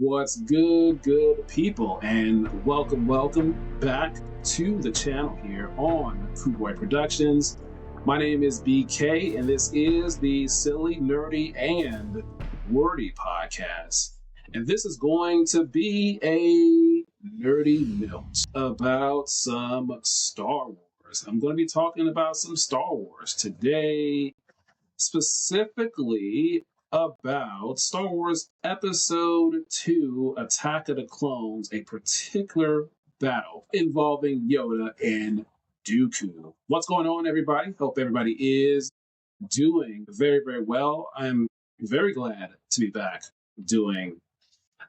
What's good people, and welcome back to the channel here on Boy Productions. My name is BK, and this is the Silly, Nerdy, and Wordy podcast. And this is going to be a nerdy note about some Star Wars. I'm going to be talking about some Star Wars today, specifically about Star Wars Episode 2, Attack of the Clones, a particular battle involving Yoda and Dooku. What's going on, everybody? Hope everybody is doing very well. I'm very glad to be back doing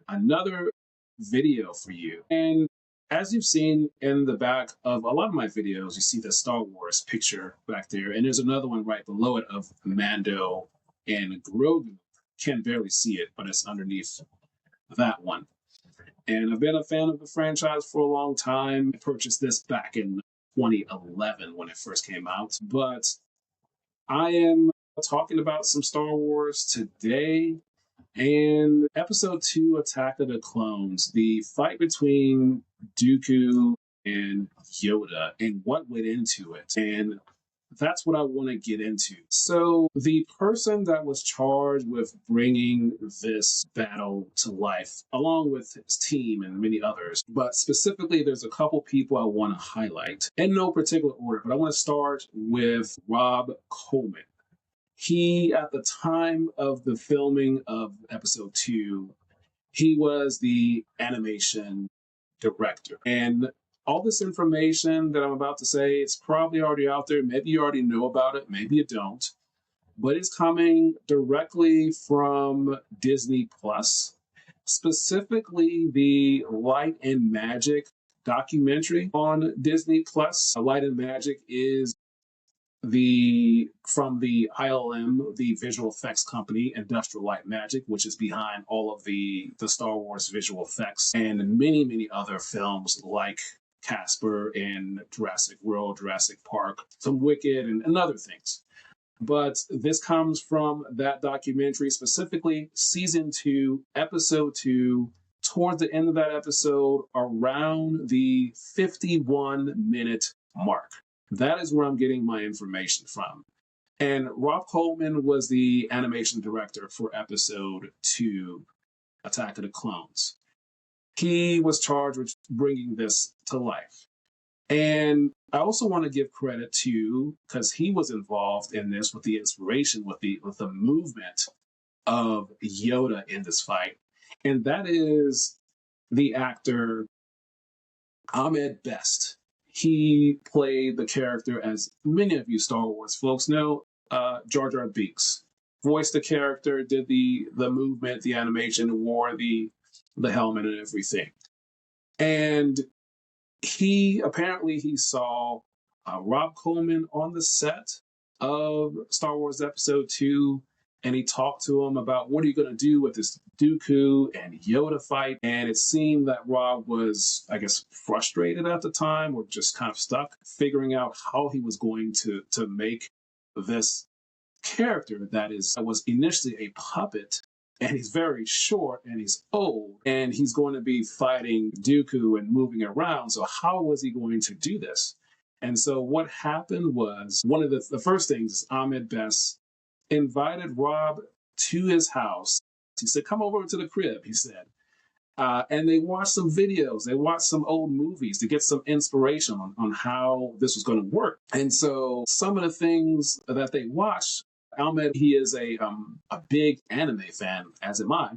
another video for you. And as you've seen in the back of a lot of my videos, you see the Star Wars picture back there, and there's another one right below it of Mando and Grogu. Can't barely see it, but it's underneath that one. And I've been a fan of the franchise for a long time. I purchased this back in 2011 when it first came out. But I am talking about some Star Wars today. And Episode 2, Attack of the Clones, the fight between Dooku and Yoda and what went into it. And that's what I want to get into. So the person that was charged with bringing this battle to life, along with his team and many others, but specifically there's a couple people I want to highlight in no particular order, but I want to start with Rob Coleman. He, at the time of the filming of Episode 2, he was the animation director. And all this information that I'm about to say, it's probably already out there. Maybe you already know about it, maybe you don't. But it's coming directly from Disney Plus, specifically the Light and Magic documentary on Disney Plus. Light and Magic is from the ILM, the visual effects company, Industrial Light Magic, which is behind all of the Star Wars visual effects and many other films like Casper and Jurassic World, Jurassic Park, some Wicked and other things. But this comes from that documentary, specifically season 2, episode 2, towards the end of that episode, around the 51-minute mark. That is where I'm getting my information from. And Rob Coleman was the animation director for Episode 2, Attack of the Clones. He was charged with bringing this to life. And I also want to give credit to, because he was involved in this with the inspiration, with the movement of Yoda in this fight. And that is the actor Ahmed. He played the character, as many of you Star Wars folks know, Jar Jar Binks. Voiced the character, did the movement, the animation, wore the helmet and everything. And he saw Rob Coleman on the set of Star Wars Episode 2, and he talked to him about what are you going to do with this Dooku and Yoda fight. And it seemed that Rob was, I guess, frustrated at the time, or just kind of stuck, figuring out how he was going to make this character that was initially a puppet, and he's very short and he's old, and he's going to be fighting Dooku and moving around. So how was he going to do this? And so what happened was, one of the first things is Ahmed Best invited Rob to his house. He said, come over to the crib, he said. And they watched some videos. They watched some old movies to get some inspiration on how this was going to work. And so some of the things that they watched, Ahmed, he is a big anime fan, as am I.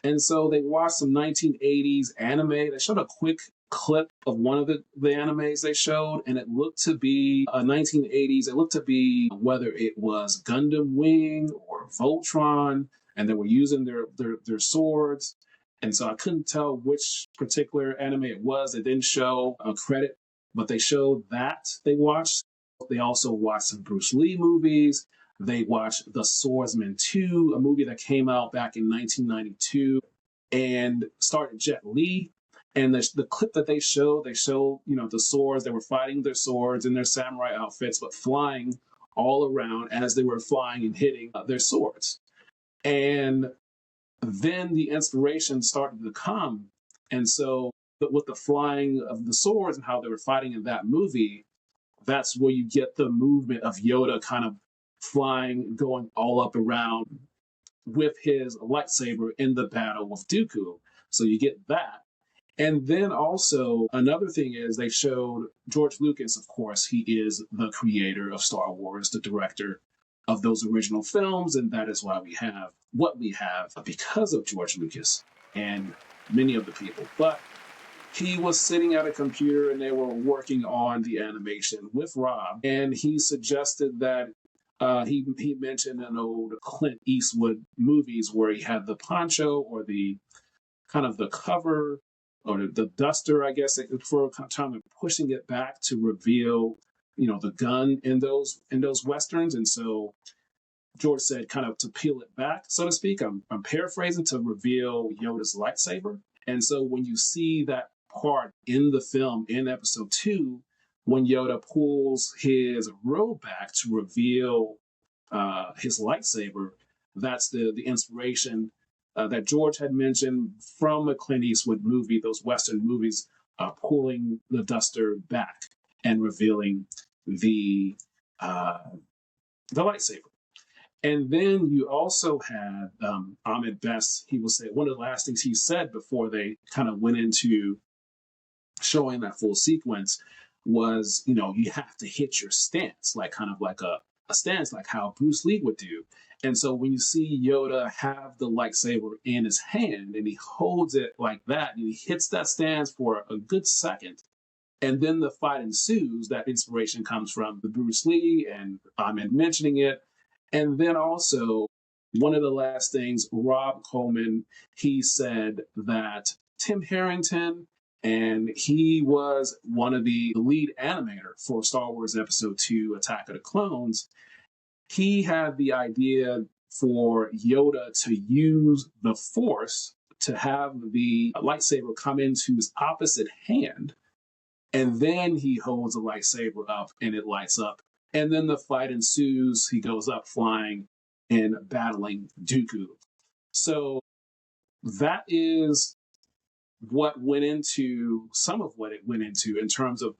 And so they watched some 1980s anime. They showed a quick clip of one of the animes they showed, and it looked to be 1980s. It looked to be whether it was Gundam Wing or Voltron, and they were using their swords. And so I couldn't tell which particular anime it was. They didn't show a credit, but they showed that they watched. They also watched some Bruce Lee movies. They watched The Swordsman 2, a movie that came out back in 1992, and started Jet Li. And the clip that they showed, the swords. They were fighting their swords in their samurai outfits, but flying all around as they were flying and hitting their swords. And then the inspiration started to come. And so, with the flying of the swords and how they were fighting in that movie, that's where you get the movement of Yoda kind of flying, going all up around with his lightsaber in the battle with Dooku. So you get that. And then also, another thing is they showed George Lucas, of course, he is the creator of Star Wars, the director of those original films. And that is why we have what we have because of George Lucas and many of the people. But he was sitting at a computer and they were working on the animation with Rob. And he suggested that he mentioned an old Clint Eastwood movies where he had the poncho or the kind of the cover or the duster, I guess, for kind of pushing it back to reveal, the gun in those westerns. And so George said, kind of to peel it back, so to speak. I'm paraphrasing, to reveal Yoda's lightsaber. And so when you see that part in the film in episode 2, when Yoda pulls his robe back to reveal his lightsaber, that's the inspiration that George had mentioned from a Clint Eastwood movie, those Western movies, pulling the duster back and revealing the lightsaber. And then you also had Ahmed Best. He was saying one of the last things he said before they kind of went into showing that full sequence was, you have to hit your stance, like kind of like a stance, like how Bruce Lee would do. And so when you see Yoda have the lightsaber in his hand and he holds it like that and he hits that stance for a good second, and then the fight ensues, that inspiration comes from the Bruce Lee and Ahmed mentioning it. And then also, one of the last things, Rob Coleman, he said that Tim Harrington, and he was one of the lead animator for Star Wars Episode 2, Attack of the Clones. He had the idea for Yoda to use the Force to have the lightsaber come into his opposite hand, and then he holds the lightsaber up and it lights up. And then the fight ensues. He goes up flying and battling Dooku. So that is what went into, some of what it went into in terms of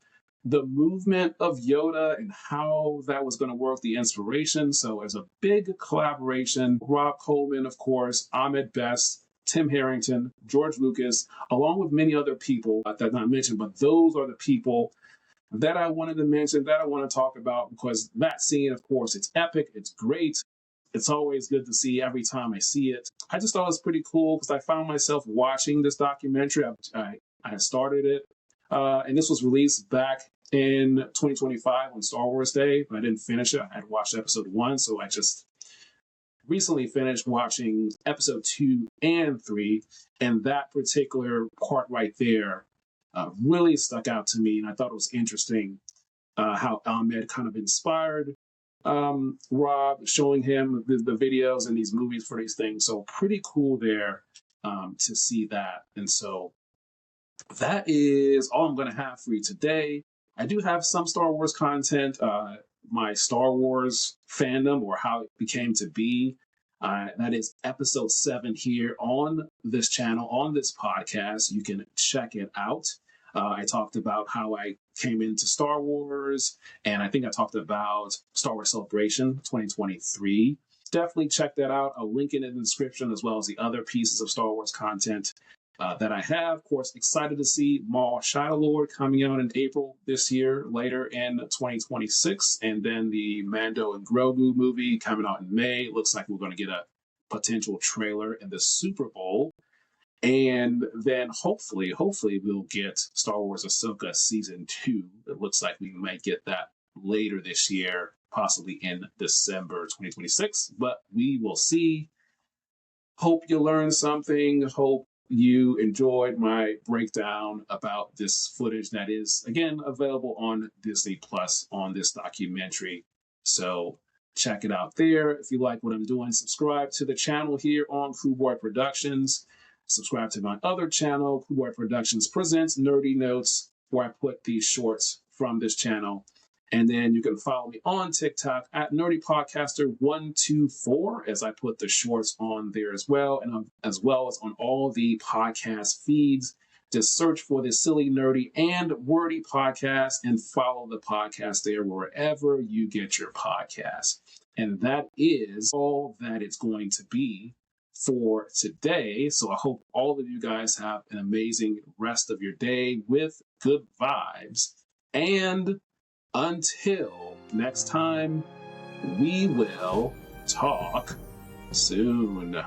the movement of Yoda and how that was going to work, the inspiration. So as a big collaboration, Rob Coleman, of course, Ahmed Best, Tim Harrington, George Lucas, along with many other people that I not mentioned, but those are the people that I wanted to mention, that I want to talk about, because that scene, of course, it's epic, it's great. It's always good to see every time I see it. I just thought it was pretty cool because I found myself watching this documentary. I had started it, and this was released back in 2025 on Star Wars Day, but I didn't finish it. I had watched episode 1, so I just recently finished watching episode 2 and 3, and that particular part right there really stuck out to me, and I thought it was interesting how Ahmed kind of inspired Rob, showing him the videos and these movies for these things. So pretty cool there to see that. And so that is all I'm going to have for you today. I do have some Star Wars content, my Star Wars fandom or how it became to be. That is episode 7 here on this channel, on this podcast. You can check it out. I talked about how I came into Star Wars, and I think I talked about Star Wars Celebration 2023. Definitely check that out. I'll link it in the description, as well as the other pieces of Star Wars content that I have. Of course, excited to see Maul Shadowlord coming out in April this year, later in 2026, and then the Mando and Grogu movie coming out in May. Looks like we're going to get a potential trailer in the Super Bowl. And then hopefully we'll get Star Wars Ahsoka Season 2. It looks like we might get that later this year, possibly in December 2026. But we will see. Hope you learned something. Hope you enjoyed my breakdown about this footage that is, again, available on Disney Plus on this documentary. So check it out there. If you like what I'm doing, subscribe to the channel here on Crew Boy Productions. Subscribe to my other channel, Crew Productions Presents Nerdy Notes, where I put these shorts from this channel. And then you can follow me on TikTok at NerdyPodcaster124 as I put the shorts on there as well, and as well as on all the podcast feeds. Just search for the Silly, Nerdy, and Wordy podcast and follow the podcast there wherever you get your podcasts. And that is all that it's going to be for today. So I hope all of you guys have an amazing rest of your day with good vibes. And until next time, we will talk soon.